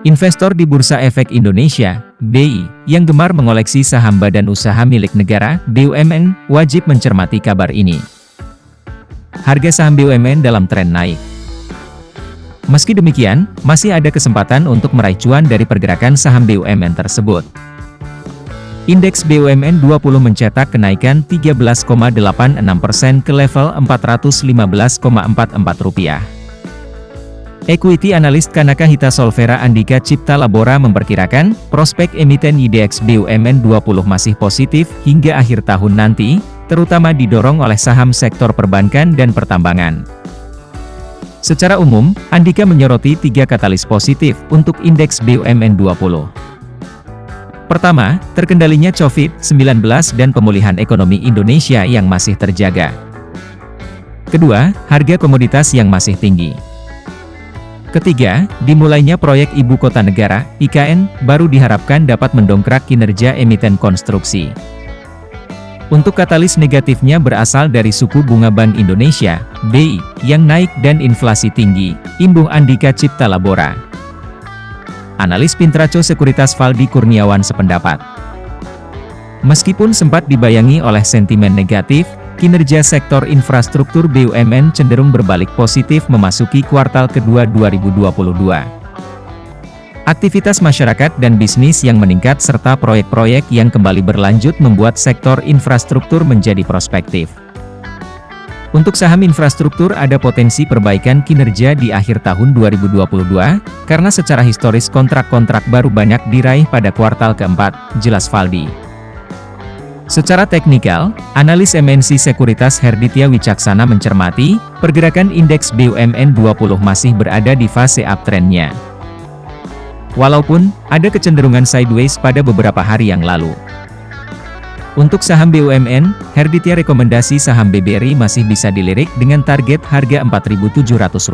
Investor di Bursa Efek Indonesia, BI, yang gemar mengoleksi saham badan usaha milik negara, BUMN, wajib mencermati kabar ini. Harga saham BUMN dalam tren naik. Meski demikian, masih ada kesempatan untuk meraih cuan dari pergerakan saham BUMN tersebut. Indeks BUMN 20 mencetak kenaikan 13,86% ke level Rp415,44. Equity Analyst Kanaka Hita Solvera Andika Cipta Labora memperkirakan, prospek emiten IDX BUMN 20 masih positif hingga akhir tahun nanti, terutama didorong oleh saham sektor perbankan dan pertambangan. Secara umum, Andika menyoroti 3 katalis positif untuk indeks BUMN 20. Pertama, terkendalinya COVID-19 dan pemulihan ekonomi Indonesia yang masih terjaga. Kedua, harga komoditas yang masih tinggi. Ketiga, dimulainya proyek Ibu Kota Negara, IKN, baru diharapkan dapat mendongkrak kinerja emiten konstruksi. Untuk katalis negatifnya berasal dari suku bunga Bank Indonesia, BI, yang naik dan inflasi tinggi, imbuh Andika Cipta Labora. Analis Pintraco Sekuritas Valdi Kurniawan sependapat. Meskipun sempat dibayangi oleh sentimen negatif, kinerja sektor infrastruktur BUMN cenderung berbalik positif memasuki kuartal kedua 2022. Aktivitas masyarakat dan bisnis yang meningkat serta proyek-proyek yang kembali berlanjut membuat sektor infrastruktur menjadi prospektif. Untuk saham infrastruktur ada potensi perbaikan kinerja di akhir tahun 2022, karena secara historis kontrak-kontrak baru banyak diraih pada kuartal keempat, jelas Valdi. Secara teknikal, analis MNC Sekuritas Herditya Wicaksana mencermati, pergerakan indeks BUMN 20 masih berada di fase uptrend-nya. Walaupun, ada kecenderungan sideways pada beberapa hari yang lalu. Untuk saham BUMN, Herditya rekomendasi saham BBRI masih bisa dilirik dengan target harga Rp4.700.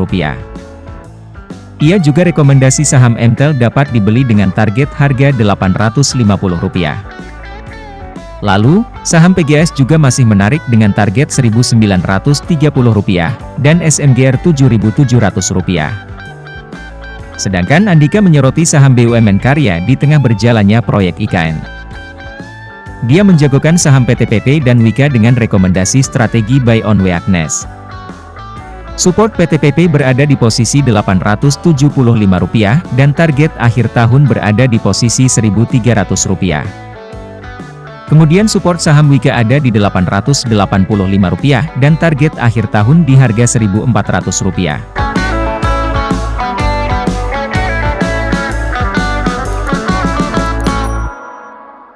Ia juga rekomendasi saham Mtel dapat dibeli dengan target harga Rp850. Lalu, saham PGS juga masih menarik dengan target Rp1.930 dan SMGR Rp7.700. Sedangkan Andika menyoroti saham BUMN Karya di tengah berjalannya proyek IKN. Dia menjagokan saham PTPP dan Wika dengan rekomendasi strategi buy on weakness. Support PTPP berada di posisi Rp875 dan target akhir tahun berada di posisi Rp1.300. Kemudian support saham Wika ada di Rp885 dan target akhir tahun di harga Rp1.400.